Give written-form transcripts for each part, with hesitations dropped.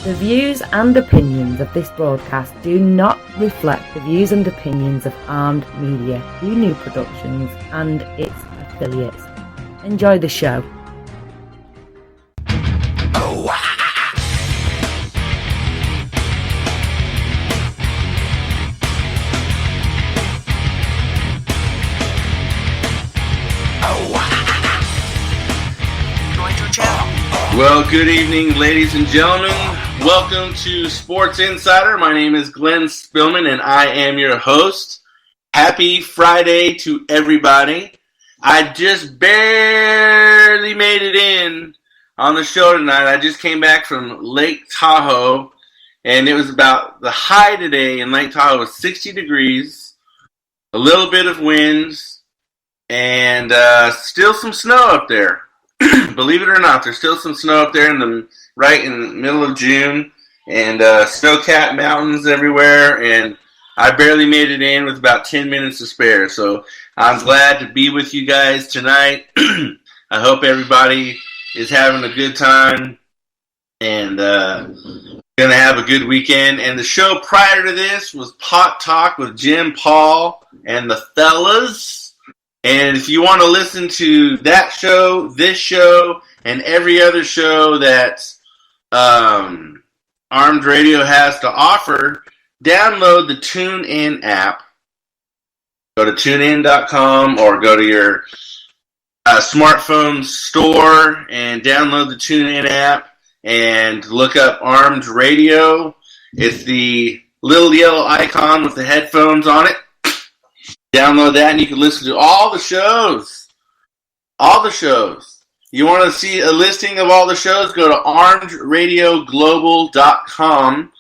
The views and opinions of this broadcast do not reflect the views and opinions of Armed Media, New Productions, and its affiliates. Enjoy the show. Well, good evening, ladies and gentlemen. Welcome to Sports Insider. My name is Glenn Spillman, and I am your host. Happy Friday to everybody. I just barely made it in on the show tonight. I just came back from Lake Tahoe, and it was about the high today in Lake Tahoe was 60 degrees, a little bit of winds, and still some snow up there. Believe it or not, there's still some snow up there right in the middle of June, and snow-capped mountains everywhere, and I barely made it in with about 10 minutes to spare, so I'm glad to be with you guys tonight. I hope everybody is having a good time and going to have a good weekend. And the show prior to this was Pot Talk with Jim, Paul, and the fellas. And if you want to listen to that show, this show, and every other show that Armed Radio has to offer, download the TuneIn app. Go to tunein.com or go to your smartphone store and download the TuneIn app and look up Armed Radio. It's the little yellow icon with the headphones on it. Download that and you can listen to all the shows. All the shows. You want to see a listing of all the shows? Go to armedradioglobal.com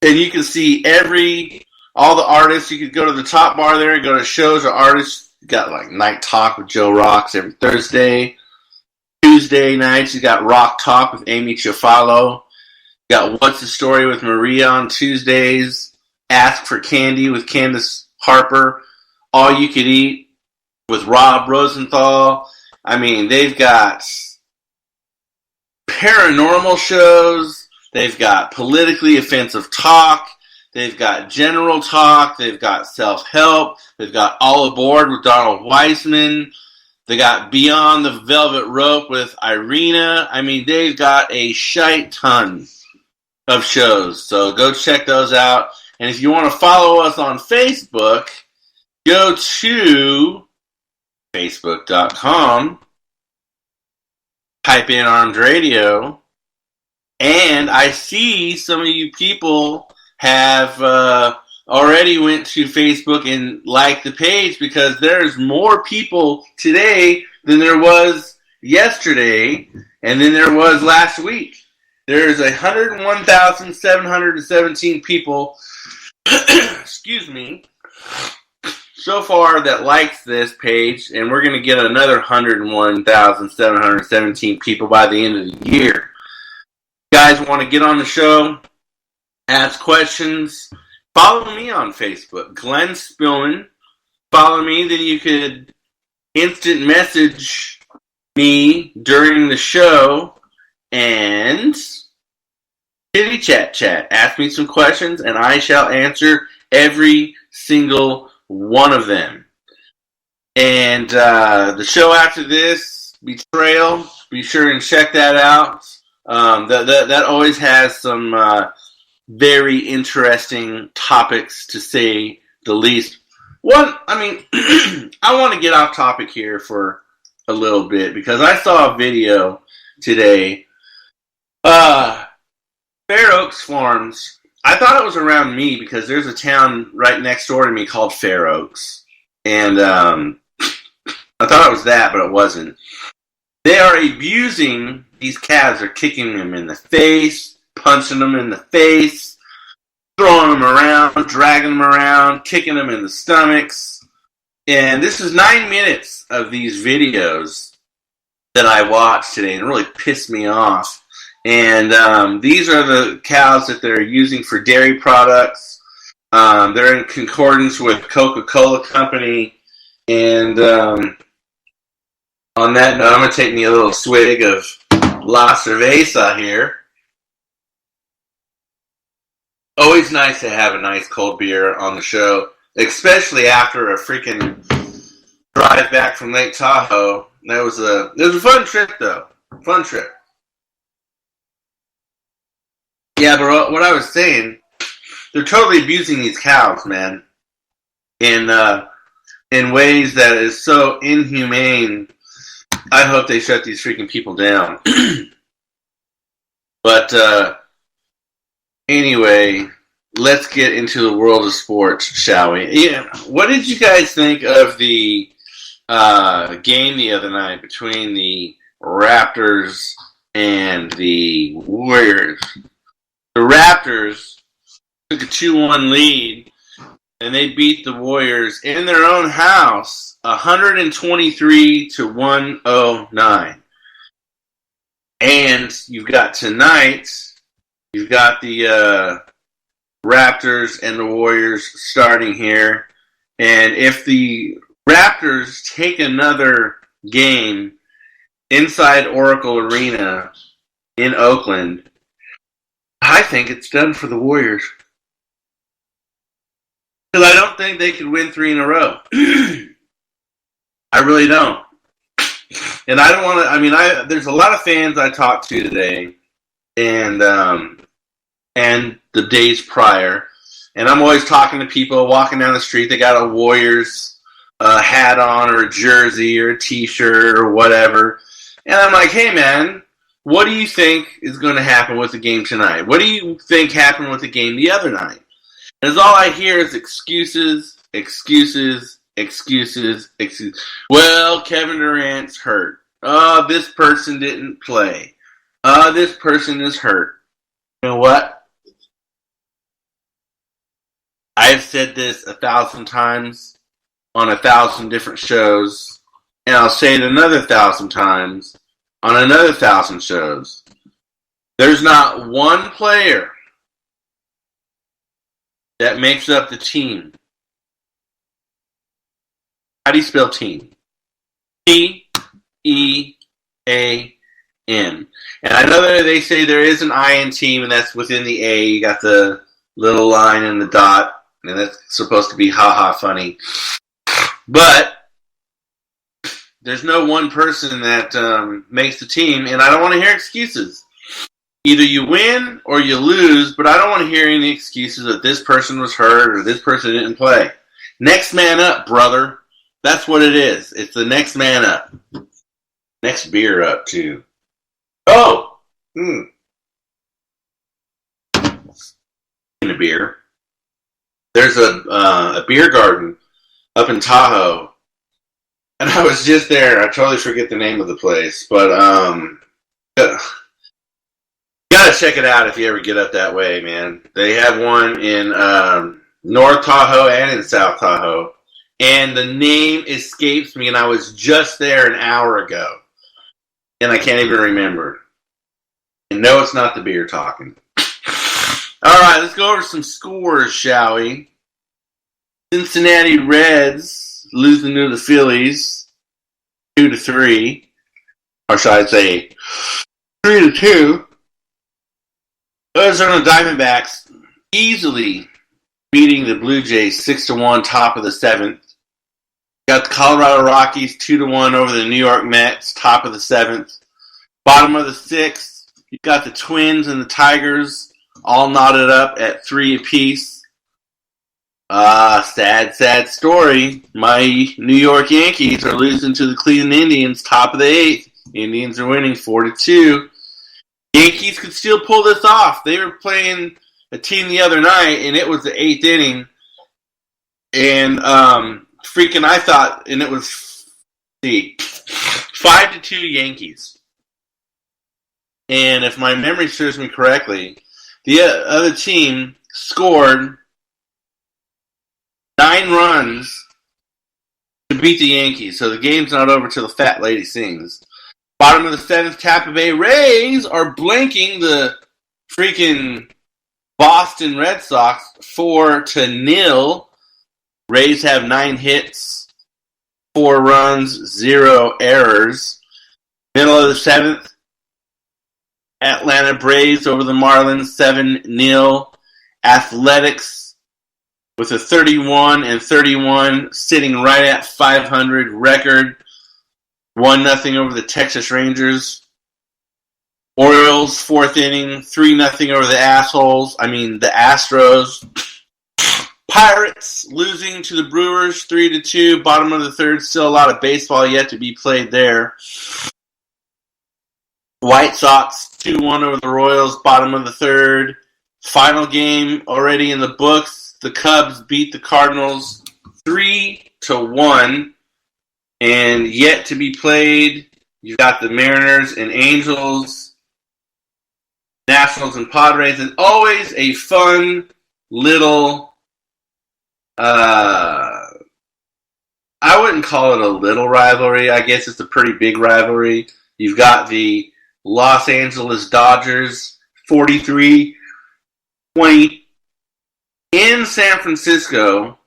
and you can see all the artists. You could go to the top bar there and go to shows or artists. You got like Night Talk with Joe Rocks every Thursday. Tuesday nights you got Rock Talk with Amy Chafalo. You got What's the Story with Maria on Tuesdays. Ask for Candy with Candace Harper, All You Could Eat with Rob Rosenthal. I mean, they've got paranormal shows. They've got politically offensive talk. They've got general talk. They've got self-help. They've got All Aboard with Donald Weissman. They got Beyond the Velvet Rope with Irina. I mean, they've got a shite ton of shows. So go check those out. And if you want to follow us on Facebook, go to facebook.com, type in Armed Radio, and I see some of you people have already went to Facebook and liked the page because there's more people today than there was yesterday and than there was last week. There's 101,717 people excuse me, so far that likes this page, and we're going to get another 101,717 people by the end of the year. You guys want to get on the show, ask questions, follow me on Facebook, Glenn Spillman. Follow me, then you could instant message me during the show and kitty chat. Ask me some questions, and I shall answer every single one of them. And the show after this, Betrayal, be sure and check that out. That always has some very interesting topics, to say the least. I want to get off topic here for a little bit because I saw a video today. Fair Oaks Farms. I thought it was around me because there's a town right next door to me called Fair Oaks. And I thought it was that, but it wasn't. They are abusing these calves. They're kicking them in the face, punching them in the face, throwing them around, dragging them around, kicking them in the stomachs. And this is 9 minutes of these videos that I watched today, and it really pissed me off. And these are the cows that they're using for dairy products. They're in concordance with Coca-Cola Company. And on that note, I'm going to take me a little swig of La Cerveza here. Always nice to have a nice cold beer on the show, especially after a freaking drive back from Lake Tahoe. It was a fun trip, though. Fun trip. Yeah, but what I was saying, they're totally abusing these cows, man, in ways that is so inhumane. I hope they shut these freaking people down. But anyway, let's get into the world of sports, shall we? Yeah. What did you guys think of the game the other night between the Raptors and the Warriors? The Raptors took a 2-1 lead, and they beat the Warriors in their own house 123-109. And you've got tonight, you've got the Raptors and the Warriors starting here. And if the Raptors take another game inside Oracle Arena in Oakland, I think it's done for the Warriors. Because I don't think they could win 3 in a row. I really don't. And I don't want to, there's a lot of fans I talked to today and the days prior. And I'm always talking to people walking down the street. They got a Warriors hat on or a jersey or a t-shirt or whatever. And I'm like, hey, man, what do you think is going to happen with the game tonight? What do you think happened with the game the other night? And all I hear is excuses. Well, Kevin Durant's hurt. This person didn't play. This person is hurt. You know what? I've said this 1,000 times on 1,000 different shows, and I'll say it another 1,000 times on another 1,000 shows. There's not one player that makes up the team. How do you spell team? T-E-A-M. And I know that they say there is an I in team, and that's within the A. You got the little line and the dot, and that's supposed to be ha-ha funny. But there's no one person that makes the team, and I don't want to hear excuses. Either you win or you lose, but I don't want to hear any excuses that this person was hurt or this person didn't play. Next man up, brother. That's what it is. It's the next man up. Next beer up, too. Oh! In a beer. There's a beer garden up in Tahoe. And I was just there. I totally forget the name of the place. But, gotta check it out if you ever get up that way, man. They have one in North Tahoe and in South Tahoe. And the name escapes me, and I was just there an hour ago. And I can't even remember. And no, it's not the beer talking. All right, let's go over some scores, shall we? Cincinnati Reds losing to the Phillies 2-3. Or should I say 3-2. Arizona Diamondbacks easily beating the Blue Jays 6-1, top of the 7th. Got the Colorado Rockies 2-1 over the New York Mets, top of the 7th. Bottom of the 6th, you got the Twins and the Tigers all knotted up at 3 apiece. Sad story. My New York Yankees are losing to the Cleveland Indians, top of the 8th. Indians are winning 4-2. Yankees could still pull this off. They were playing a team the other night, and it was the 8th inning. And I thought, and it was 5-2 Yankees. And if my memory serves me correctly, the other team scored 9 runs to beat the Yankees. So the game's not over till the fat lady sings. Bottom of the 7th, Tampa Bay Rays are blanking the freaking Boston Red Sox 4-0. Rays have 9 hits, 4 runs, 0 errors. Middle of the 7th, Atlanta Braves over the Marlins 7-0. Athletics with a 31-31, sitting right at 500 record. 1-0 over the Texas Rangers. Orioles, fourth inning, 3-0 over the the Astros. Pirates losing to the Brewers 3-2, bottom of the third. Still a lot of baseball yet to be played there. White Sox 2-1 over the Royals, bottom of the third. Final game already in the books. The Cubs beat the Cardinals 3-1, and yet to be played. You've got the Mariners and Angels, Nationals and Padres. It's always a fun little. I wouldn't call it a little rivalry. I guess it's a pretty big rivalry. You've got the Los Angeles Dodgers 43-20 in San Francisco,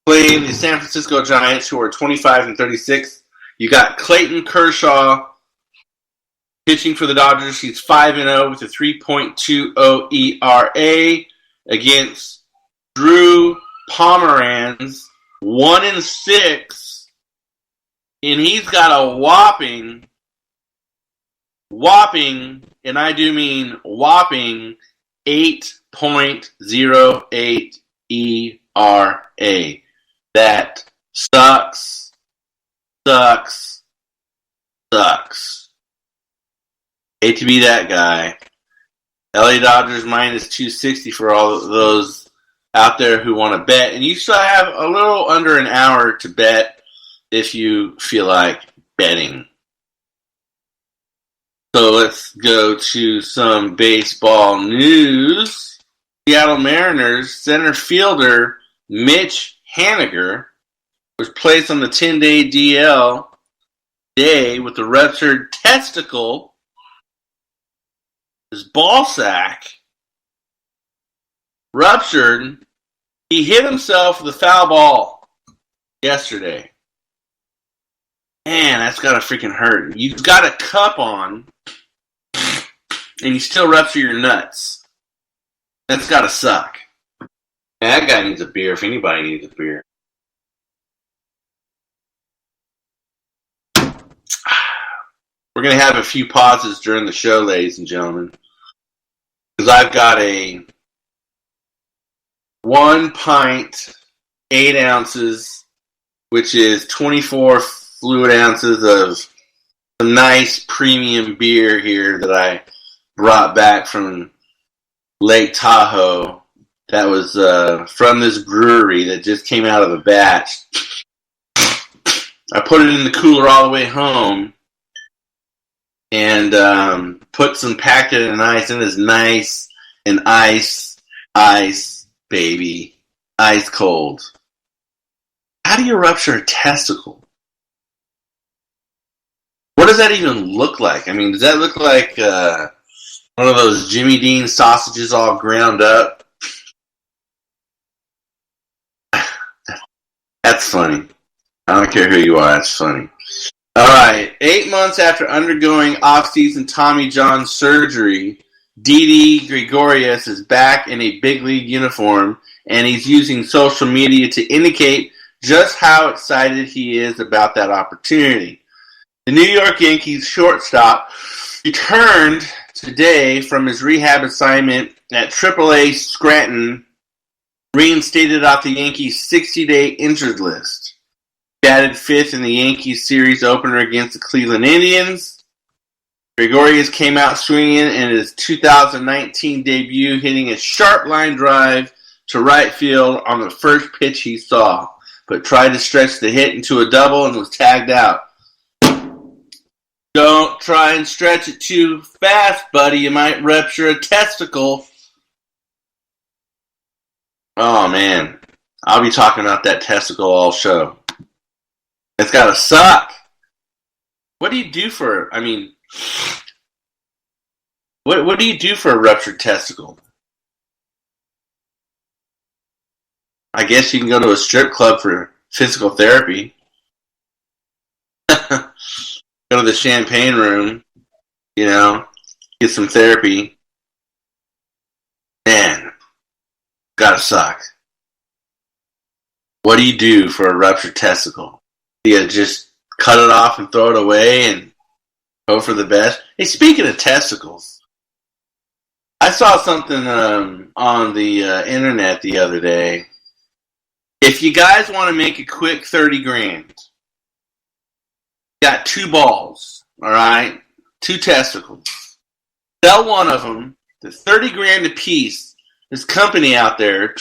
playing the San Francisco Giants, who are 25-36. You got Clayton Kershaw pitching for the Dodgers. He's 5-0 with a 3.20 ERA against Drew Pomeranz, 1-6, and he's got a whopping, and I do mean whopping, 8.08 ERA. That sucks. Hate to be that guy. LA Dodgers minus 260 for all of those out there who want to bet. And you still have a little under an hour to bet if you feel like betting. So let's go to some baseball news. Seattle Mariners center fielder Mitch Haniger was placed on the 10-day DL day with a ruptured testicle. His ball sack ruptured. He hit himself with a foul ball yesterday. Man, that's gotta freaking hurt. You've got a cup on, and you still rupture your nuts. That's gotta suck. Man, that guy needs a beer if anybody needs a beer. We're going to have a few pauses during the show, ladies and gentlemen, because I've got a 1 pint, 8 ounces, which is 24 fluid ounces of some nice premium beer here that I brought back from Lake Tahoe. That was from this brewery that just came out of a batch. I put it in the cooler all the way home and packed it in ice, and it's nice and ice, baby, ice cold. How do you rupture a testicle? What does that even look like? I mean, does that look like one of those Jimmy Dean sausages all ground up? That's funny. I don't care who you are, that's funny. Alright, 8 months after undergoing off-season Tommy John surgery, Didi Gregorius is back in a big league uniform, and he's using social media to indicate just how excited he is about that opportunity. The New York Yankees shortstop returned today from his rehab assignment at AAA Scranton, reinstated off the Yankees' 60-day injured list. Batted fifth in the Yankees series opener against the Cleveland Indians. Gregorius came out swinging in his 2019 debut, hitting a sharp line drive to right field on the first pitch he saw, but tried to stretch the hit into a double and was tagged out. Don't try and stretch it too fast, buddy. You might rupture a testicle. Oh, man. I'll be talking about that testicle all show. It's gotta suck. What do you do for, what do you do for a ruptured testicle? I guess you can go to a strip club for physical therapy. Go to the champagne room, get some therapy. Man, Gotta suck. What do you do for a ruptured testicle? Do you just cut it off and throw it away and hope for the best? Hey, speaking of testicles, I saw something on the internet the other day. If you guys want to make a quick 30 grand, got 2 balls, all right? 2 testicles. Sell one of them. The 30 grand a piece. There's company out there,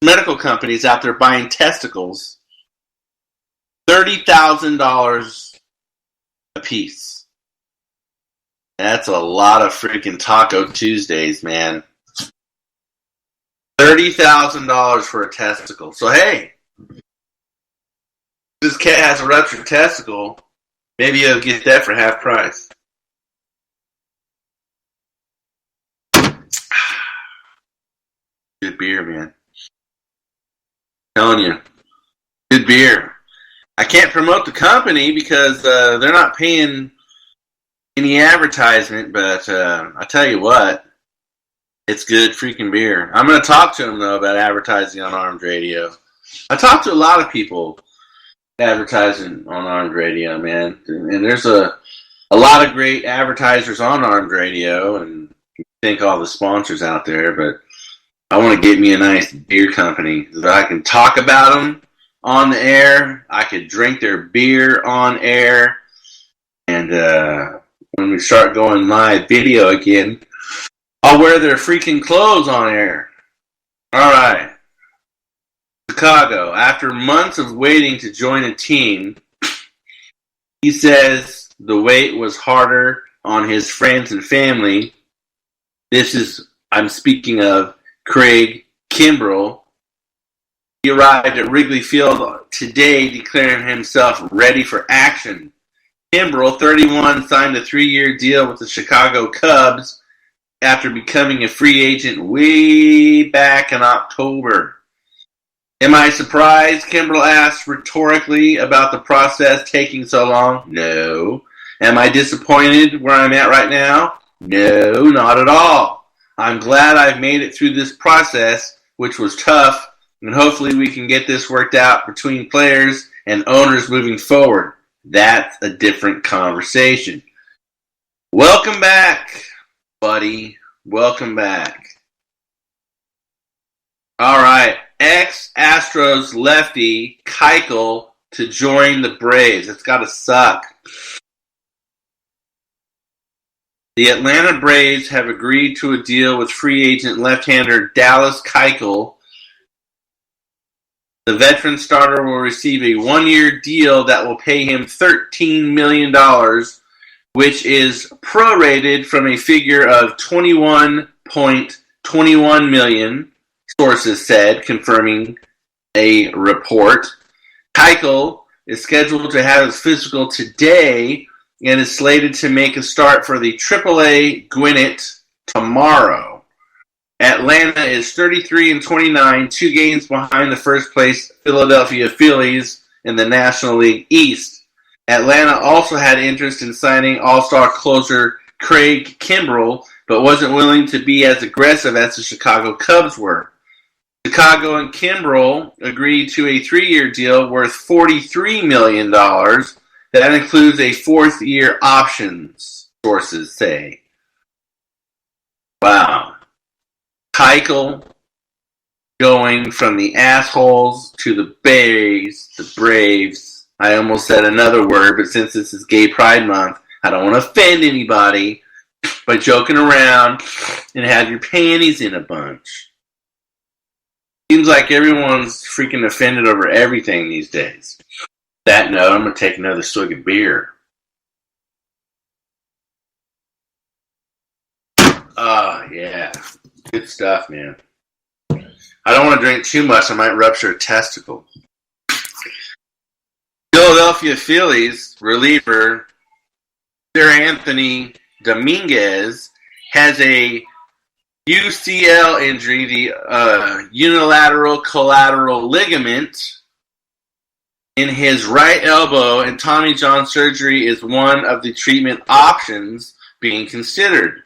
medical companies out there buying testicles, $30,000 a piece. That's a lot of freaking Taco Tuesdays, man. $30,000 for a testicle. So hey, this cat has a ruptured testicle. Maybe you'll get that for half price. Good beer, man. I'm telling you. Good beer. I can't promote the company because they're not paying any advertisement, but I tell you what, it's good freaking beer. I'm going to talk to them, though, about advertising on Armed Radio. I talk to a lot of people advertising on Armed Radio, man. And there's a lot of great advertisers on Armed Radio, and you thank all the sponsors out there, but I want to get me a nice beer company that I can talk about them on the air. I could drink their beer on air. And when we start going live video again, I'll wear their freaking clothes on air. All right. Chicago. After months of waiting to join a team, he says the wait was harder on his friends and family. I'm speaking of Craig Kimbrell. He arrived at Wrigley Field today declaring himself ready for action. Kimbrell, 31, signed a 3-year deal with the Chicago Cubs after becoming a free agent way back in October. Am I surprised, Kimbrell asked rhetorically, about the process taking so long? No. Am I disappointed where I'm at right now? No, not at all. I'm glad I've made it through this process, which was tough, and hopefully we can get this worked out between players and owners moving forward. That's a different conversation. Welcome back, buddy. Welcome back. All right. Ex-Astros lefty Keuchel to join the Braves. It's got to suck. The Atlanta Braves have agreed to a deal with free agent left-hander Dallas Keuchel. The veteran starter will receive a 1-year deal that will pay him $13 million, which is prorated from a figure of $21.21 million, sources said, confirming a report. Keuchel is scheduled to have his physical today and is slated to make a start for the AAA Gwinnett tomorrow. Atlanta is 33-29, 2 games behind the first-place Philadelphia Phillies in the National League East. Atlanta also had interest in signing All-Star closer Craig Kimbrell, but wasn't willing to be as aggressive as the Chicago Cubs were. Chicago and Kimbrell agreed to a 3-year deal worth $43 million. That includes a 4th-year options, sources say. Wow. Keuchel going from the assholes to the Braves. I almost said another word, but since this is Gay Pride Month, I don't want to offend anybody by joking around and have your panties in a bunch. Seems like everyone's freaking offended over everything these days. That note, I'm going to take another swig of beer. Oh, yeah. Good stuff, man. I don't want to drink too much. I might rupture a testicle. Philadelphia Phillies reliever Sir Anthony Dominguez has a UCL injury, the unilateral collateral ligament in his right elbow, and Tommy John surgery is one of the treatment options being considered.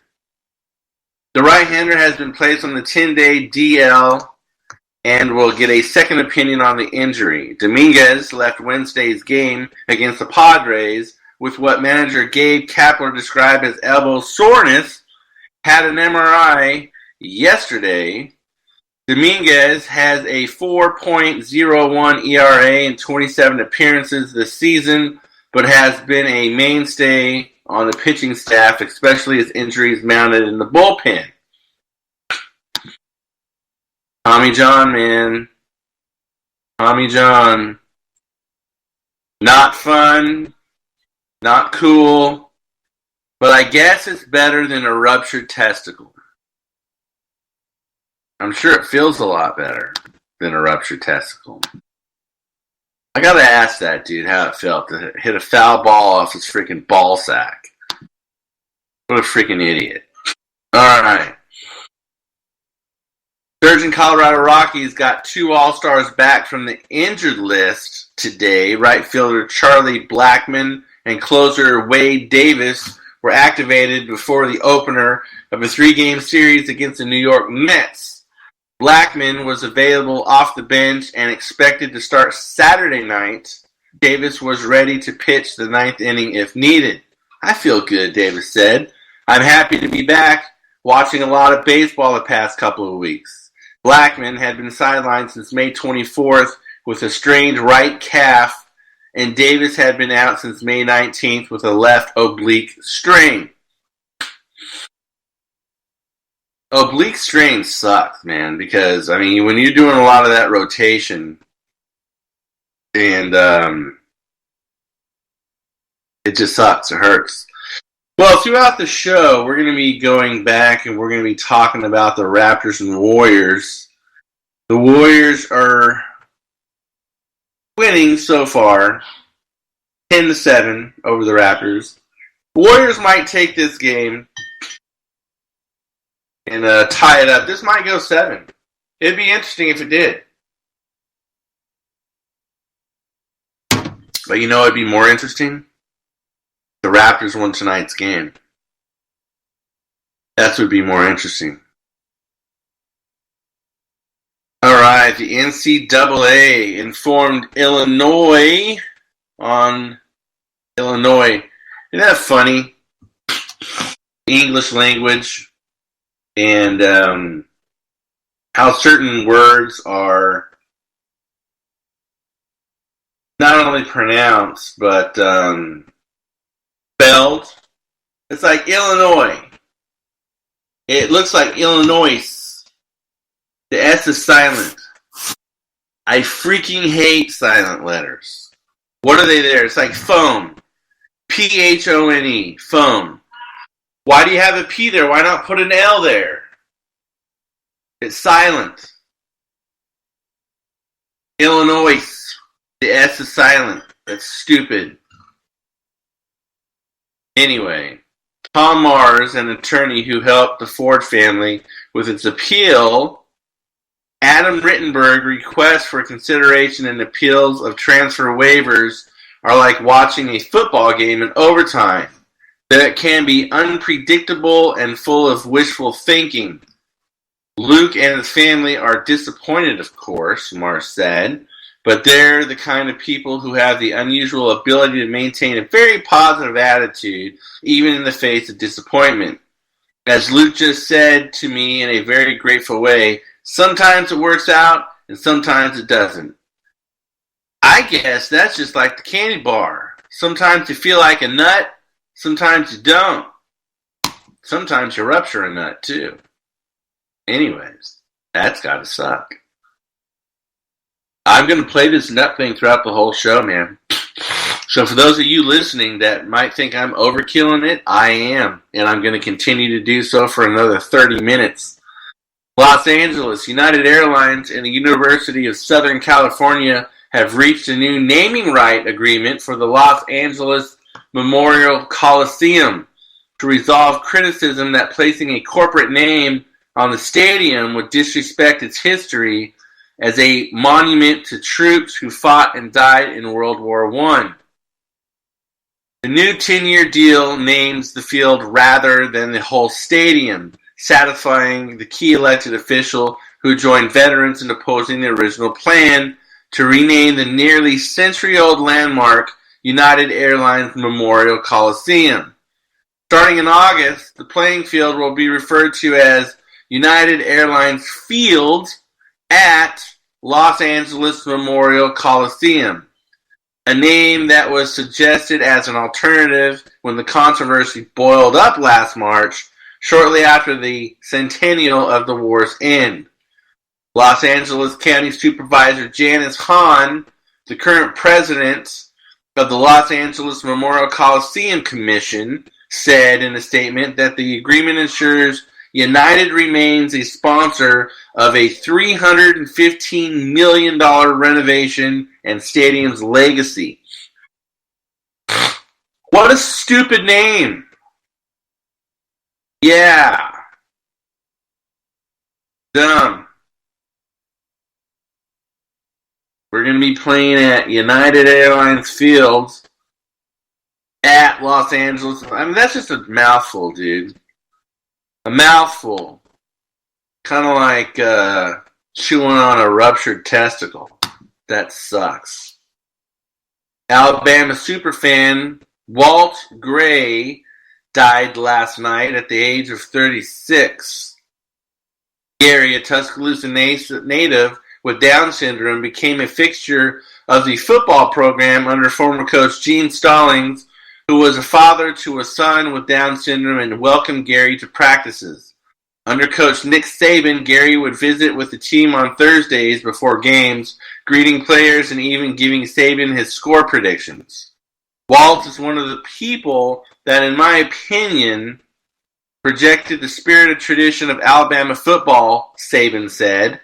The right-hander has been placed on the 10-day DL and will get a second opinion on the injury. Dominguez left Wednesday's game against the Padres with what manager Gabe Kapler described as elbow soreness, had an MRI yesterday. Dominguez has a 4.01 ERA in 27 appearances this season, but has been a mainstay on the pitching staff, especially as injuries mounted in the bullpen. Tommy John, man. Tommy John. Not fun. Not cool. But I guess it's better than a ruptured testicle. I'm sure it feels a lot better than a ruptured testicle. I gotta ask that dude how it felt to hit a foul ball off his freaking ball sack. What a freaking idiot. Alright. Surgeon Colorado Rockies got 2 All-Stars back from the injured list today. Right fielder Charlie Blackmon and closer Wade Davis were activated before the opener of a 3-game series against the New York Mets. Blackmon was available off the bench and expected to start Saturday night. Davis was ready to pitch the 9th inning if needed. I feel good, Davis said. I'm happy to be back, watching a lot of baseball the past couple of weeks. Blackmon had been sidelined since May 24th with a strained right calf, and Davis had been out since May 19th with a left oblique strain. Oblique strain sucks, man, because, I mean, when you're doing a lot of that rotation, and it just sucks, it hurts. Well, throughout the show, we're going to be going back and we're going to be talking about the Raptors and the Warriors. The Warriors are winning so far, 10-7 over the Raptors. The Warriors might take this game and tie it up. This might go 7. It'd be interesting if it did. But you know it'd be more interesting? The Raptors won tonight's game. That would be more interesting. Alright, the NCAA informed Illinois on Illinois. Isn't that funny? English language and how certain words are not only pronounced, but spelled. It's like Illinois. It looks like Illinois. The S is silent. I freaking hate silent letters. What are they there? It's like phone. P-H-O-N-E. Phone. Why do you have a P there? Why not put an L there? It's silent. Illinois. The S is silent. That's stupid. Anyway, Tom Mars, an attorney who helped the Ford family with its appeal, Adam Rittenberg requests for consideration and appeals of transfer waivers are like watching a football game in overtime. That it can be unpredictable and full of wishful thinking. Luke and his family are disappointed, of course, Mars said, but they're the kind of people who have the unusual ability to maintain a very positive attitude, even in the face of disappointment. As Luke just said to me in a very grateful way, sometimes it works out, and sometimes it doesn't. I guess that's just like the candy bar. Sometimes you feel like a nut, sometimes you don't. Sometimes you rupture a nut, too. Anyways, that's gotta suck. I'm going to play this nut thing throughout the whole show, man. So for those of you listening that might think I'm overkilling it, I am. And I'm going to continue to do so for another 30 minutes. Los Angeles, United Airlines, and the University of Southern California have reached a new naming right agreement for the Los Angeles Memorial Coliseum to resolve criticism that placing a corporate name on the stadium would disrespect its history as a monument to troops who fought and died in World War I. The new 10-year deal names the field rather than the whole stadium. satisfying the key elected official who joined veterans in opposing the original plan to rename the nearly century-old landmark United Airlines Memorial Coliseum. Starting in August, the playing field will be referred to as United Airlines Field at Los Angeles Memorial Coliseum, a name that was suggested as an alternative when the controversy boiled up last March, shortly after the centennial of the war's end. Los Angeles County Supervisor Janice Hahn, the current president of the Los Angeles Memorial Coliseum Commission, said in a statement that the agreement ensures United remains a sponsor of a $315 million renovation and stadium's legacy. What a stupid name. Yeah. Dumb. We're going to be playing at United Airlines Field at Los Angeles. I mean, that's just a mouthful, dude. A mouthful. Kind of like chewing on a ruptured testicle. That sucks. Alabama superfan Walt Gray died last night at the age of 36. Gary, a Tuscaloosa native with Down syndrome, became a fixture of the football program under former coach Gene Stallings, who was a father to a son with Down syndrome and welcomed Gary to practices. Under coach Nick Saban, Gary would visit with the team on Thursdays before games, greeting players and even giving Saban his score predictions. Walt is one of the people that, in my opinion, projected the spirited tradition of Alabama football, Saban said.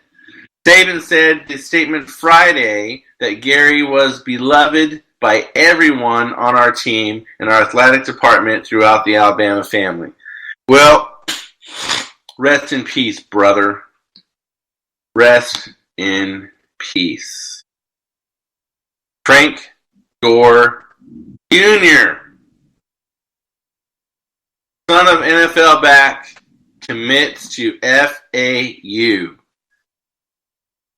Saban said in a statement Friday that Gary was beloved by everyone on our team and our athletic department throughout the Alabama family. Well, rest in peace, brother. Rest in peace. Frank Gore Jr., son of NFL back, commits to FAU.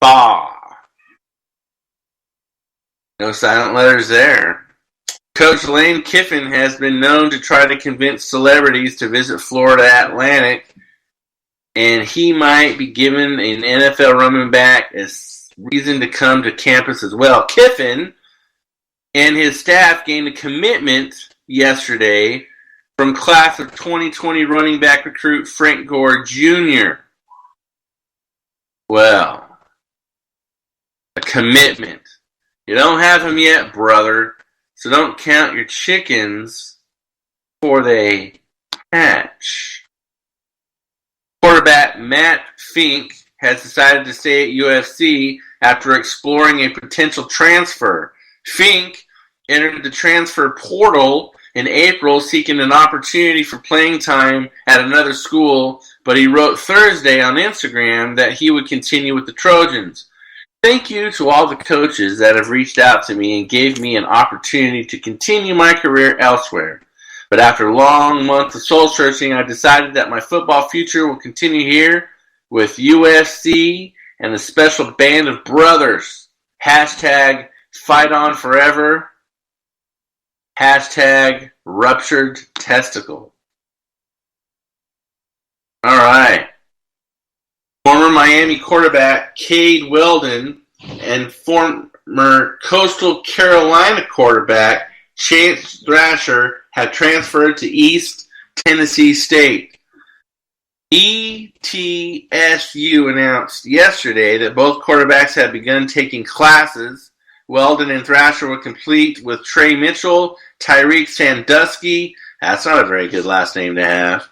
Bah. No silent letters there. Coach Lane Kiffin has been known to try to convince celebrities to visit Florida Atlantic, and he might be given an NFL running back as reason to come to campus as well. Kiffin and his staff gained a commitment yesterday from class of 2020 running back recruit Frank Gore Jr. Well, a commitment. You don't have him yet, brother, so don't count your chickens before they hatch. Quarterback Matt Fink has decided to stay at UFC after exploring a potential transfer. Fink entered the transfer portal in April seeking an opportunity for playing time at another school, but he wrote Thursday on Instagram that he would continue with the Trojans. Thank you to all the coaches that have reached out to me and gave me an opportunity to continue my career elsewhere. But after long months of soul searching, I decided that my football future will continue here with UFC and the special band of brothers. Hashtag fight on forever. Hashtag ruptured testicle. All right. Former Miami quarterback Cade Weldon and former Coastal Carolina quarterback Chance Thrasher have transferred to East Tennessee State. ETSU announced yesterday that both quarterbacks had begun taking classes. Weldon and Thrasher will complete with Trey Mitchell, Tyreek Sandusky, that's not a very good last name to have,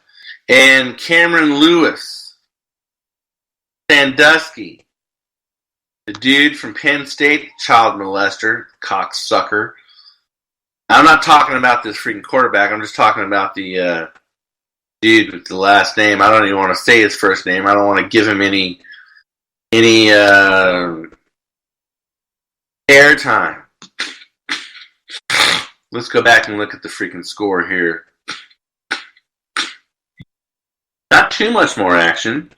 and Cameron Lewis. Sandusky, the dude from Penn State, child molester, cocksucker. I'm not talking about this freaking quarterback. I'm just talking about the dude with the last name. I don't even want to say his first name. I don't want to give him any airtime. Let's go back and look at the freaking score here. Not too much more action.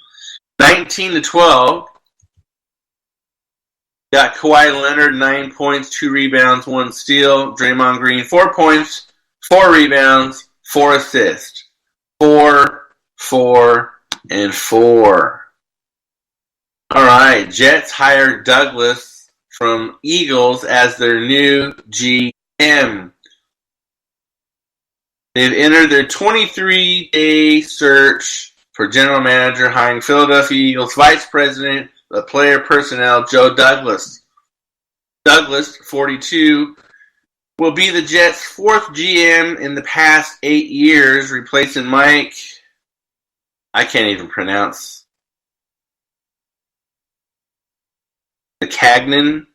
19-12. Got Kawhi Leonard, 9 points, 2 rebounds, 1 steal. Draymond Green, 4 points, 4 rebounds, 4 assists. 4, 4, and 4. All right, Jets hired Douglas from Eagles as their new GM. They've entered their 23-day search for general manager, hiring Philadelphia Eagles vice president of player personnel Joe Douglas. Douglas, 42, will be the Jets' 4th GM in the past 8 years, replacing Mike. I can't even pronounce. McCagnon.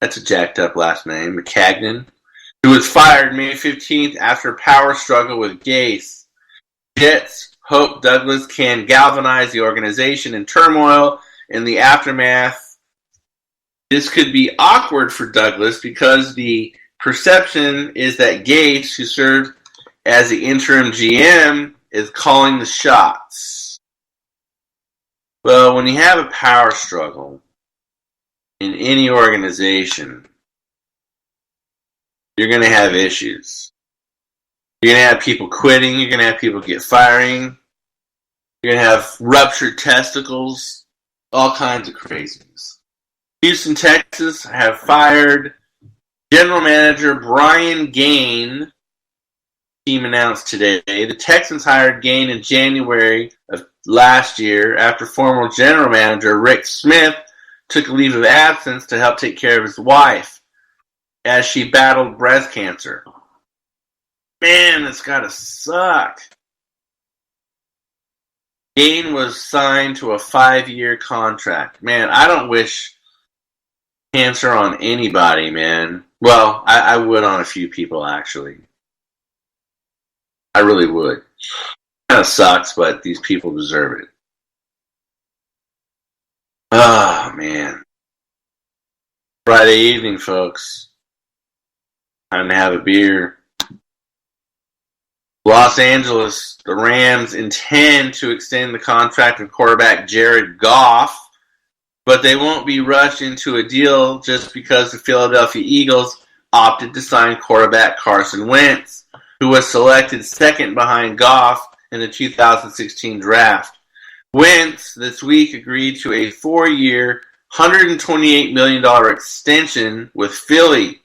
That's a jacked up last name. McCagnon, who was fired May 15th after a power struggle with Gase. Jets hope Douglas can galvanize the organization in turmoil in the aftermath. This could be awkward for Douglas because the perception is that Gase, who served as the interim GM, is calling the shots. Well, when you have a power struggle in any organization, you're going to have issues. You're going to have people quitting. You're going to have people get firing. You're going to have ruptured testicles. All kinds of craziness. Houston, Texas have fired general manager Brian Gain. Team announced today. The Texans hired Gain in January of last year after former general manager Rick Smith took a leave of absence to help take care of his wife as she battled breast cancer. Man, that's gotta suck. Gain was signed to a 5-year contract. Man, I don't wish cancer on anybody, man. Well, I would on a few people, actually. I really would. Kind of sucks, but these people deserve it. Oh, man. Friday evening, folks. Time to have a beer. Los Angeles, the Rams intend to extend the contract of quarterback Jared Goff, but they won't be rushed into a deal just because the Philadelphia Eagles opted to sign quarterback Carson Wentz, who was selected second behind Goff in the 2016 draft. Wentz this week agreed to a 4-year, $128 million extension with Philly.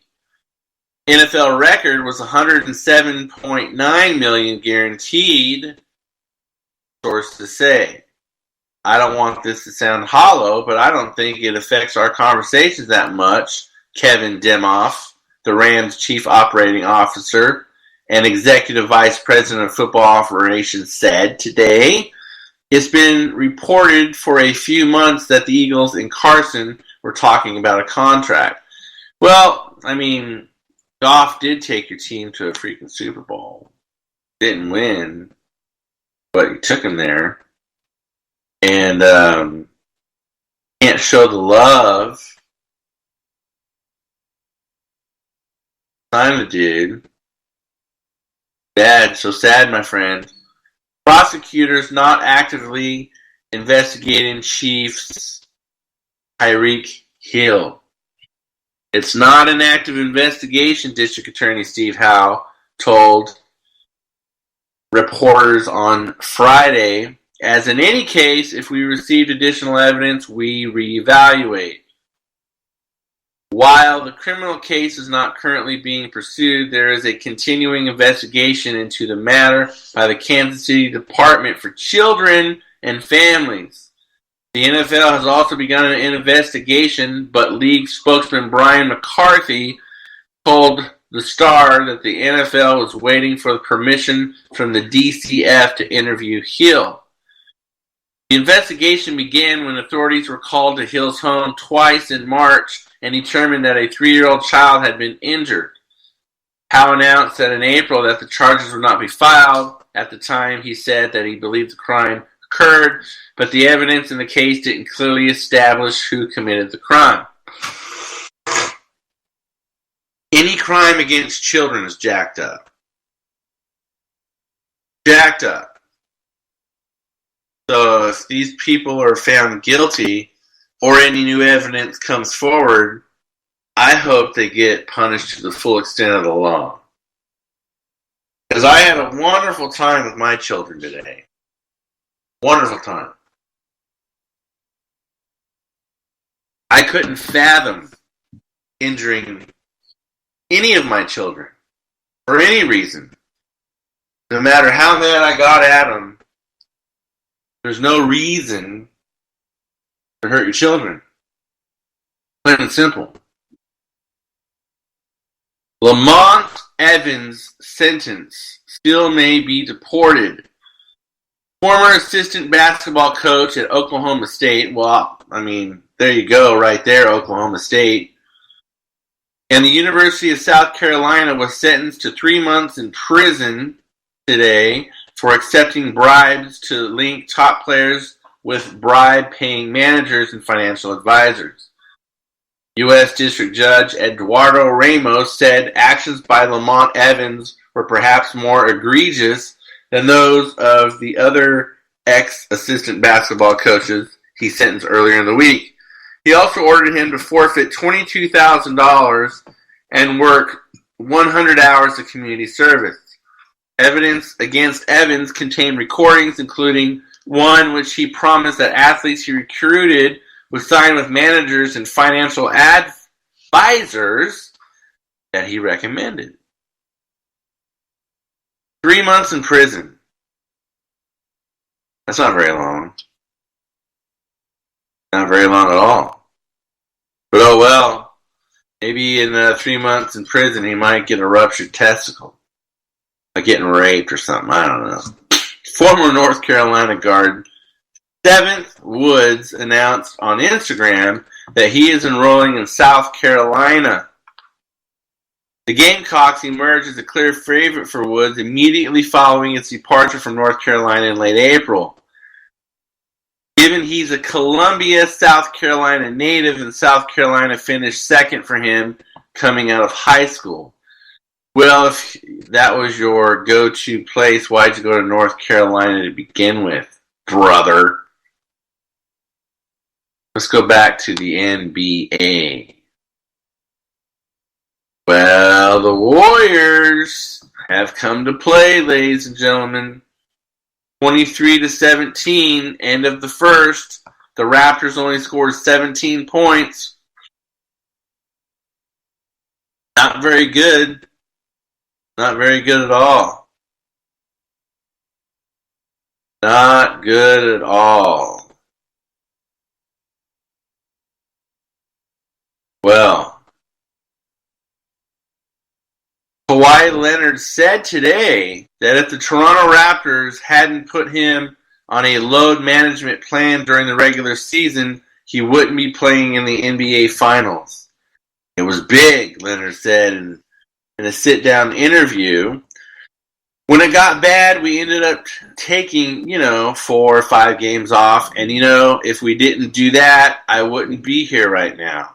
NFL record was $107.9 million guaranteed, sources say. I don't want this to sound hollow, but I don't think it affects our conversations that much, Kevin Demoff, the Rams' chief operating officer and executive vice president of football operations, said today. It's been reported for a few months that the Eagles and Carson were talking about a contract. Well, I mean, Goff did take your team to a freaking Super Bowl. Didn't win, but he took him there. And can't show the love. Sign the dude. Sad, so sad, my friend. Prosecutors not actively investigating Chiefs Tyreek Hill. It's not an active investigation, District Attorney Steve Howe told reporters on Friday. As in any case, if we received additional evidence, we reevaluate. While the criminal case is not currently being pursued, there is a continuing investigation into the matter by the Kansas City Department for Children and Families. The NFL has also begun an investigation, but league spokesman Brian McCarthy told the Star that the NFL was waiting for permission from the DCF to interview Hill. The investigation began when authorities were called to Hill's home twice in March and determined that a 3-year-old child had been injured. Howe announced that in April that the charges would not be filed. At the time, he said that he believed the crime occurred, but the evidence in the case didn't clearly establish who committed the crime. Any crime against children is jacked up. Jacked up. So if these people are found guilty or any new evidence comes forward, I hope they get punished to the full extent of the law. Because I had a wonderful time with my children today. Wonderful time. I couldn't fathom injuring any of my children for any reason. No matter how mad I got at them, there's no reason to hurt your children. Plain and simple. Lamont Evans' sentence still may be deported. Former assistant basketball coach at Oklahoma State. Well, I mean, there you go, right there, Oklahoma State. And the University of South Carolina was sentenced to 3 months in prison today for accepting bribes to link top players with bribe-paying managers and financial advisors. U.S. District Judge Eduardo Ramos said actions by Lamont Evans were perhaps more egregious than those of the other ex-assistant basketball coaches he sentenced earlier in the week. He also ordered him to forfeit $22,000 and work 100 hours of community service. Evidence against Evans contained recordings, including one which he promised that athletes he recruited would sign with managers and financial advisors that he recommended. 3 months in prison. That's not very long. Not very long at all. But oh well. Maybe in 3 months in prison he might get a ruptured testicle. Like getting raped or something. I don't know. Former North Carolina guard Seventh Woods announced on Instagram that he is enrolling in South Carolina. The Gamecocks emerged as a clear favorite for Woods immediately following its departure from North Carolina in late April. Given he's a Columbia, South Carolina native, and South Carolina finished second for him coming out of high school. Well, if that was your go-to place, why'd you go to North Carolina to begin with, brother? Let's go back to the NBA. Well, the Warriors have come to play, ladies and gentlemen. 23-17, end of the first. The Raptors only scored 17 points. Not very good. Not very good at all. Not good at all. Well, Kawhi Leonard said today that if the Toronto Raptors hadn't put him on a load management plan during the regular season, he wouldn't be playing in the NBA Finals. It was big, Leonard said in a sit-down interview. When it got bad, we ended up taking, 4 or 5 games off. And, if we didn't do that, I wouldn't be here right now.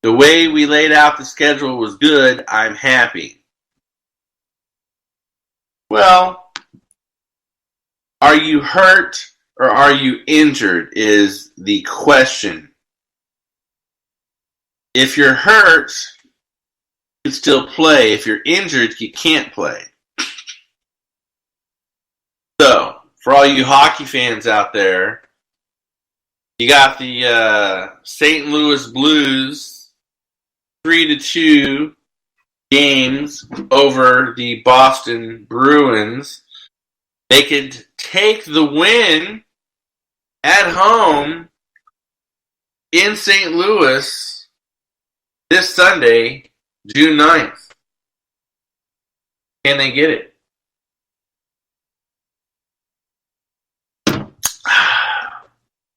The way we laid out the schedule was good. I'm happy. Well, are you hurt or are you injured is the question. If you're hurt, you can still play. If you're injured, you can't play. So, for all you hockey fans out there, you got the St. Louis Blues 3-2 games over the Boston Bruins. They could take the win at home in St. Louis this Sunday, June 9th. Can they get it?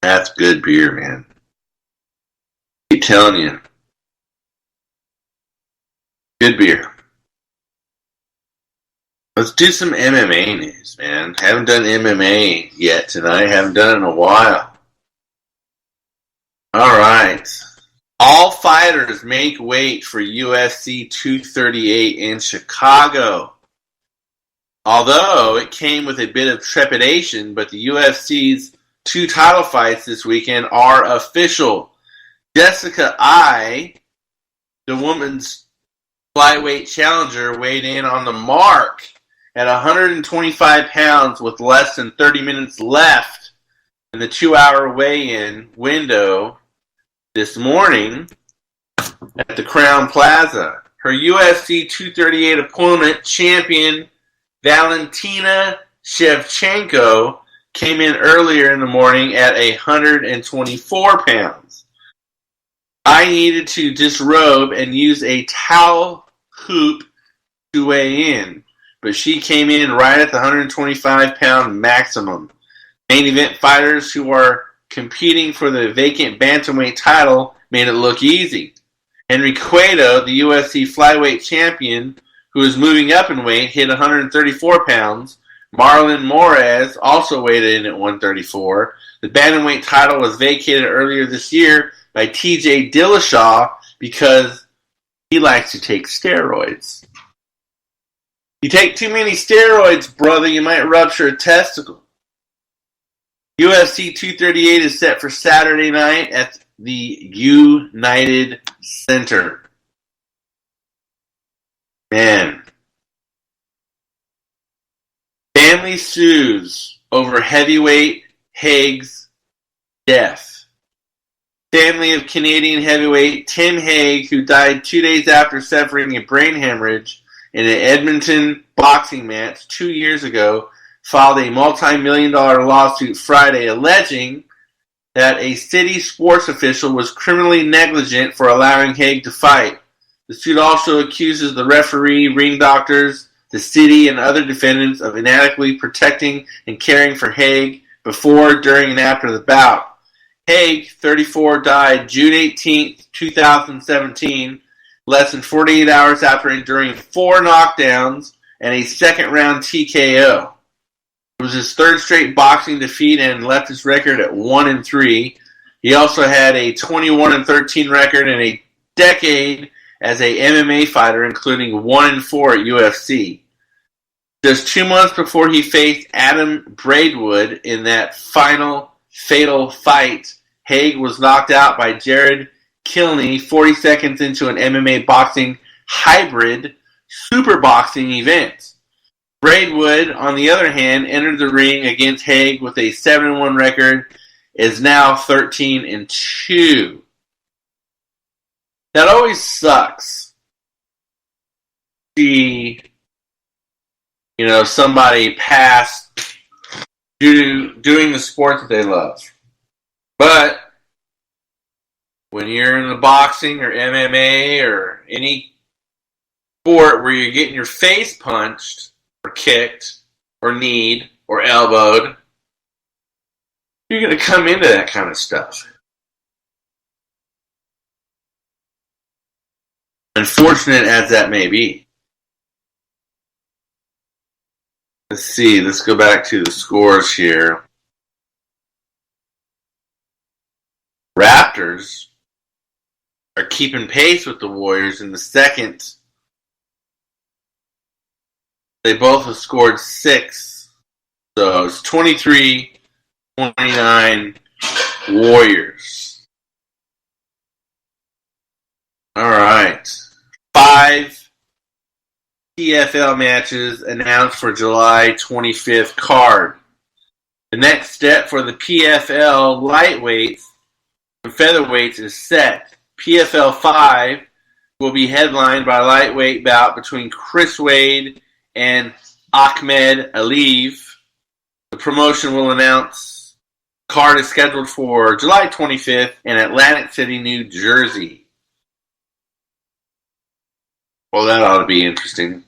That's good beer, man. I keep telling you. Good beer. Let's do some MMA news, man. Haven't done MMA yet tonight. Haven't done it in a while. Alright. All fighters make weight for UFC 238 in Chicago. Although it came with a bit of trepidation, but the UFC's two title fights this weekend are official. Jessica I, the women's flyweight challenger, weighed in on the mark at 125 pounds with less than 30 minutes left in the 2-hour weigh-in window this morning at the Crown Plaza. Her UFC 238 opponent, champion Valentina Shevchenko, came in earlier in the morning at 124 pounds. I needed to disrobe and use a towel hoop to weigh in, but she came in right at the 125-pound maximum. Main event fighters who are competing for the vacant bantamweight title made it look easy. Henry Cueto, the UFC flyweight champion, who is moving up in weight, hit 134 pounds. Marlon Moraes also weighed in at 134. The bantamweight title was vacated earlier this year by TJ Dillashaw because he likes to take steroids. You take too many steroids, brother, you might rupture a testicle. UFC 238 is set for Saturday night at the United Center. Man. Family sues over heavyweight Haig's death. Family of Canadian heavyweight Tim Haig, who died 2 days after suffering a brain hemorrhage in an Edmonton boxing match 2 years ago, filed a multi-million-dollar lawsuit Friday alleging that a city sports official was criminally negligent for allowing Haig to fight. The suit also accuses the referee, ring doctors, the city, and other defendants of inadequately protecting and caring for Haig before, during, and after the bout. Haig, 34, died June 18, 2017, less than 48 hours after enduring 4 knockdowns and a second-round TKO. It was his third straight boxing defeat and left his record at 1-3. He also had a 21-13 record and a decade as a MMA fighter, including 1-4 at UFC. Just 2 months before he faced Adam Braidwood in that final fatal fight, Haig was knocked out by Jared Kilney 40 seconds into an MMA boxing hybrid super boxing event. Braidwood, on the other hand, entered the ring against Haig with a 7-1 record, is now 13-2. That always sucks. See, somebody pass due to doing the sport that they love. But when you're in the boxing or MMA or any sport where you're getting your face punched or kicked or kneed or elbowed, you're going to come into that kind of stuff. Unfortunate as that may be. Let's see. Let's go back to the scores here. Raptors are keeping pace with the Warriors in the second. They both have scored 6. So it's 23-29 Warriors. All right. 5 PFL matches announced for July 25th card. The next step for the PFL lightweights and featherweights is set. PFL 5 will be headlined by a lightweight bout between Chris Wade and Ahmed Aliyev. The promotion will announce the card is scheduled for July 25th in Atlantic City, New Jersey. Well, that ought to be interesting.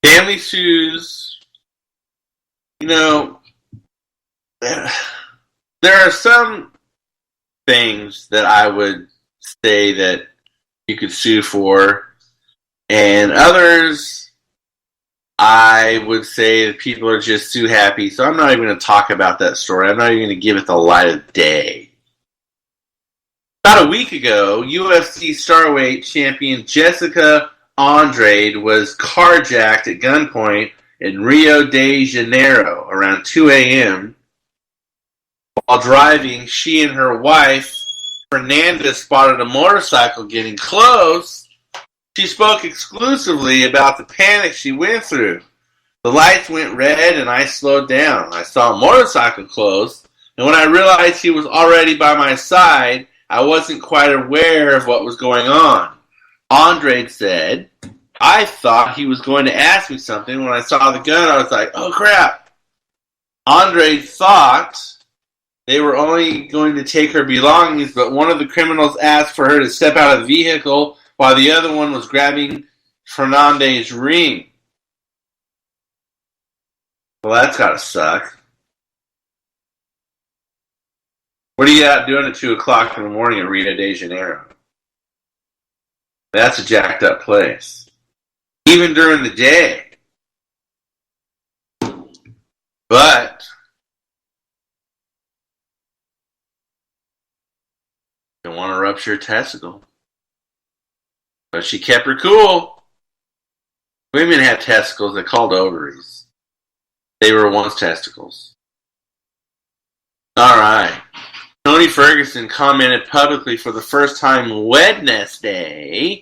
Family sues. There are some things that I would say that you could sue for, and others I would say that people are just too happy, so I'm not even going to talk about that story. I'm not even going to give it the light of day. About a week ago, UFC strawweight champion Jessica Andrade was carjacked at gunpoint in Rio de Janeiro around 2 a.m. While driving, she and her wife, Fernanda, spotted a motorcycle getting close. She spoke exclusively about the panic she went through. The lights went red and I slowed down. I saw a motorcycle close, and when I realized he was already by my side, I wasn't quite aware of what was going on. Andrade said, I thought he was going to ask me something. When I saw the gun, I was like, oh crap. Andrade thought they were only going to take her belongings, but one of the criminals asked for her to step out of the vehicle while the other one was grabbing Fernande's ring. Well, that's gotta suck. What are you out doing at 2 o'clock in the morning in Rio de Janeiro? That's a jacked up place. Even during the day. But don't want to rupture a testicle. But she kept her cool. Women have testicles. They're called ovaries. They were once testicles. Alright. Tony Ferguson commented publicly for the first time Wednesday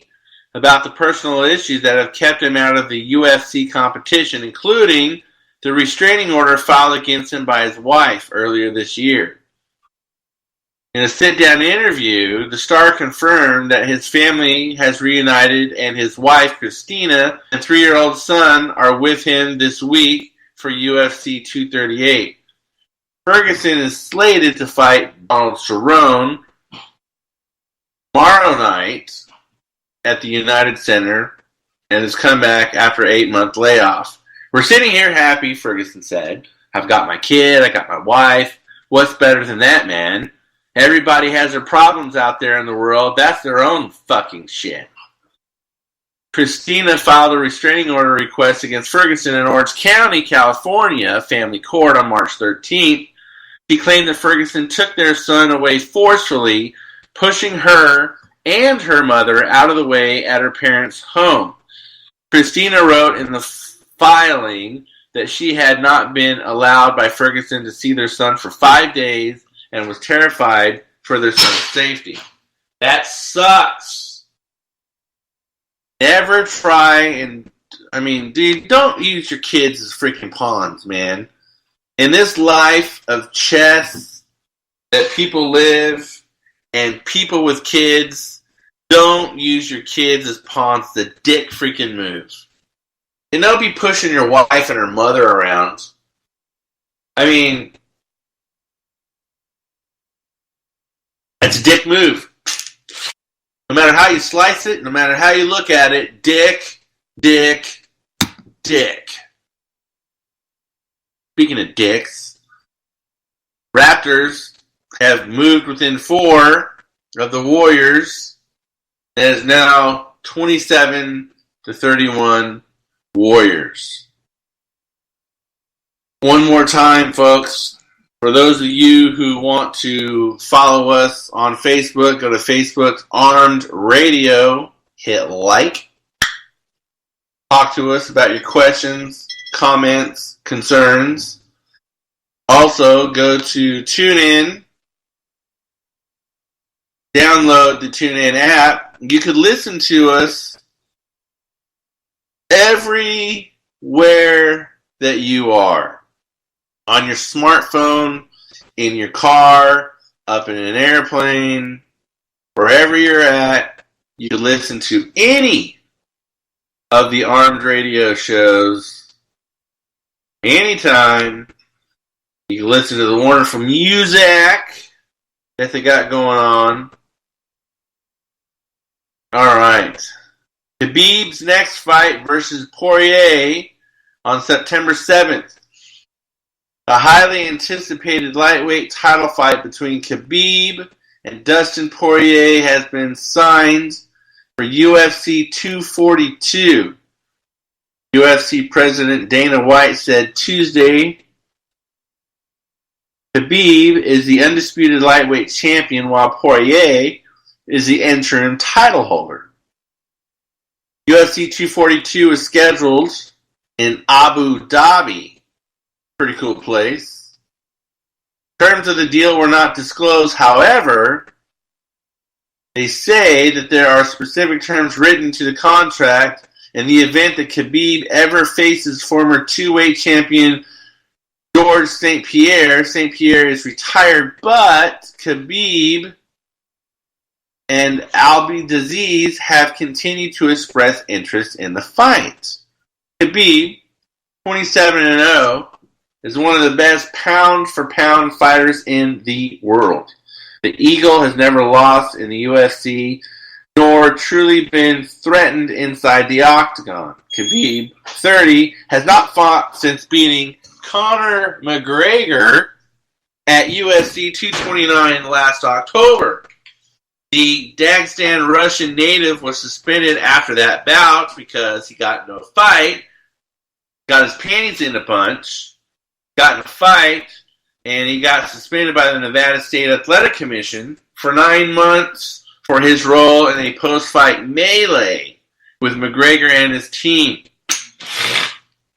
about the personal issues that have kept him out of the UFC competition, including the restraining order filed against him by his wife earlier this year. In a sit-down interview, the star confirmed that his family has reunited and his wife, Christina, and 3-year-old son are with him this week for UFC 238. Ferguson is slated to fight Donald Cerrone tomorrow night at the United Center and has come back after an 8-month layoff. We're sitting here happy, Ferguson said. I've got my kid, I got my wife. What's better than that, man? Everybody has their problems out there in the world. That's their own fucking shit. Christina filed a restraining order request against Ferguson in Orange County, California, family court on March 13th. She claimed that Ferguson took their son away forcefully, pushing her and her mother out of the way at her parents' home. Christina wrote in the filing that she had not been allowed by Ferguson to see their son for 5 days and was terrified for their son's safety. That sucks. Never try and... dude, don't use your kids as freaking pawns, man. In this life of chess that people live and people with kids, don't use your kids as pawns. The dick freaking move. And don't be pushing your wife and her mother around. That's a dick move. No matter how you slice it, no matter how you look at it, dick, dick, dick. Speaking of dicks, Raptors have moved within 4 of the Warriors. It is now 27-31 Warriors. One more time, folks. For those of you who want to follow us on Facebook, go to Facebook Armed Radio, hit like, talk to us about your questions, comments, concerns. Also, go to TuneIn, download the TuneIn app. You could listen to us everywhere that you are. On your smartphone, in your car, up in an airplane, wherever you're at, you can listen to any of the Armed Radio shows anytime. You can listen to the wonderful music that they got going on. Alright. Khabib's next fight versus Poirier on September 7th. The highly anticipated lightweight title fight between Khabib and Dustin Poirier has been signed for UFC 242. UFC President Dana White said Tuesday Khabib is the undisputed lightweight champion while Poirier is the interim title holder. UFC 242 is scheduled in Abu Dhabi. Pretty cool place. Terms of the deal were not disclosed. However, they say that there are specific terms written to the contract in the event that Khabib ever faces former two-weight champion Georges St. Pierre. St. Pierre is retired, but Khabib and Abdelaziz have continued to express interest in the fight. Khabib, 27-0, is one of the best pound-for-pound fighters in the world. The Eagle has never lost in the UFC, nor truly been threatened inside the octagon. Khabib, 30, has not fought since beating Conor McGregor at UFC 229 last October. The Dagestan Russian native was suspended after that bout because he got into a fight, got his panties in a bunch, got in a fight, and he got suspended by the Nevada State Athletic Commission for 9 months for his role in a post-fight melee with McGregor and his team.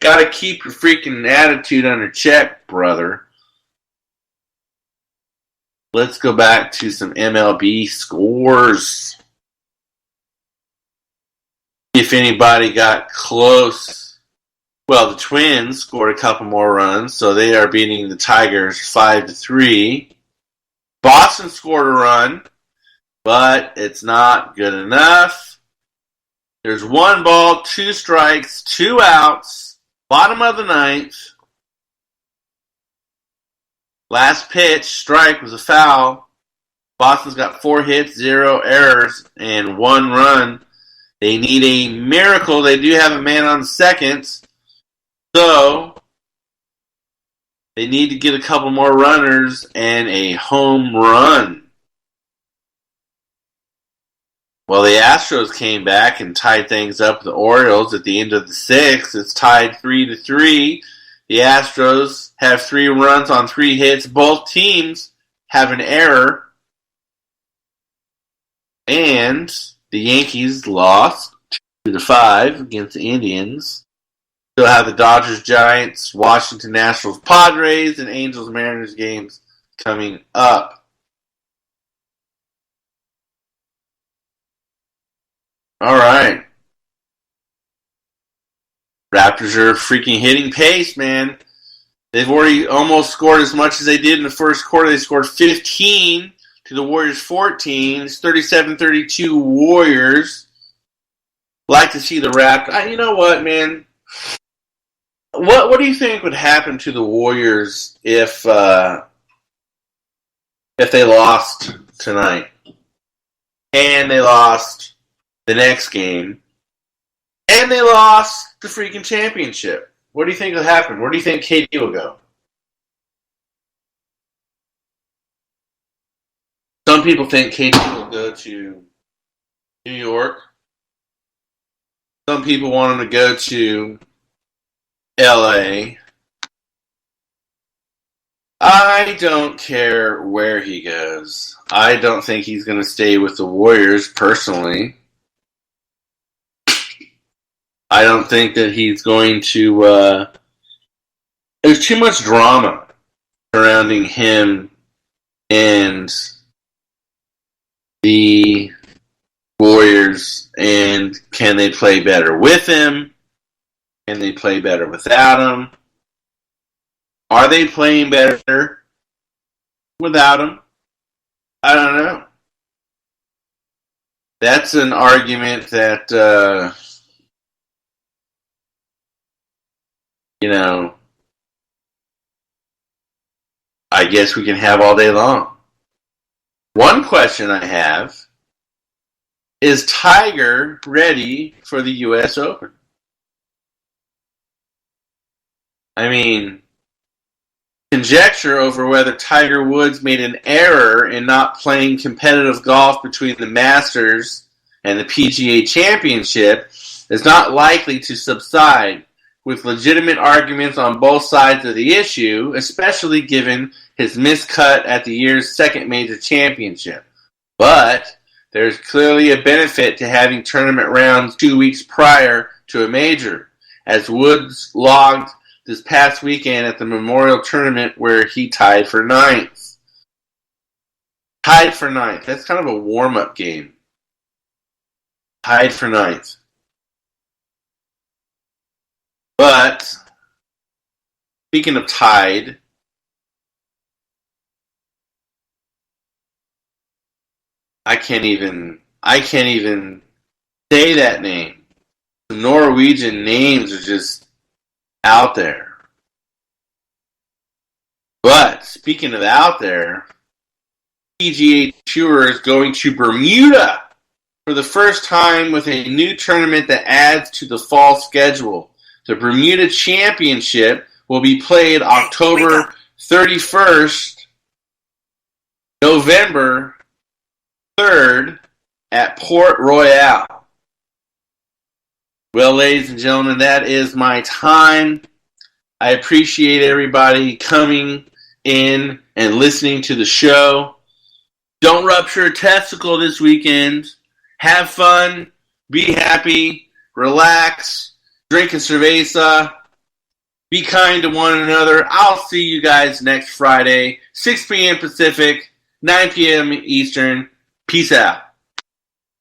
Gotta keep your freaking attitude under check, brother. Let's go back to some MLB scores. If anybody got close. Well, the Twins scored a couple more runs, so they are beating the Tigers 5-3. Boston scored a run, but it's not good enough. There's 1 ball, 2 strikes, 2 outs, bottom of the 9th. Last pitch, strike, was a foul. Boston's got 4 hits, 0 errors, and 1 run. They need a miracle. They do have a man on second. So, they need to get a couple more runners and a home run. Well, the Astros came back and tied things up with the Orioles at the end of the 6th. It's tied 3-3. The Astros have 3 runs on 3 hits. Both teams have an error. And the Yankees lost 2-5 against the Indians. Still have the Dodgers, Giants, Washington Nationals, Padres, and Angels, Mariners games coming up. All right. Raptors are freaking hitting pace, man. They've already almost scored as much as they did in the first quarter. They scored 15 to the Warriors 14. It's 37-32 Warriors. Like to see the Raptors. You know what, man? What do you think would happen to the Warriors if they lost tonight and they lost the next game and they lost the freaking championship? What do you think will happen? Where do you think KD will go? Some people think KD will go to New York. Some people want him to go to LA. I don't care where he goes. I don't think he's going to stay with the Warriors, personally. I don't think that he's going to... There's too much drama surrounding him and the Warriors, and can they play better with him? Can they play better without him? Are they playing better without him? I don't know. That's an argument that, I guess we can have all day long. One question I have, is Tiger ready for the U.S. Open? I mean, conjecture over whether Tiger Woods made an error in not playing competitive golf between the Masters and the PGA Championship is not likely to subside, with legitimate arguments on both sides of the issue, especially given his miscut at the year's second major championship. But there's clearly a benefit to having tournament rounds 2 weeks prior to a major, as Woods logged this past weekend at the Memorial Tournament where he tied for ninth. Tied for ninth. That's kind of a warm-up game. Tied for ninth. But, speaking of tied, I can't even say that name. The Norwegian names are just out there. But, speaking of out there, PGA Tour is going to Bermuda for the first time with a new tournament that adds to the fall schedule. The Bermuda Championship will be played October 31st, November 3rd at Port Royal. Well, ladies and gentlemen, that is my time. I appreciate everybody coming in and listening to the show. Don't rupture a testicle this weekend. Have fun. Be happy. Relax. Drink a cerveza. Be kind to one another. I'll see you guys next Friday, 6 p.m. Pacific, 9 p.m. Eastern. Peace out.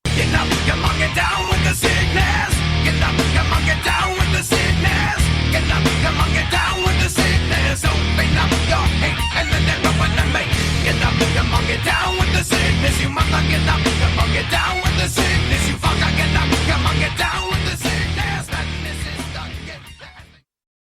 Get up, come on, get down with the sickness. Get up, come on, get down with the sickness. Get up, come on, get down with the sickness. Open up your hate and then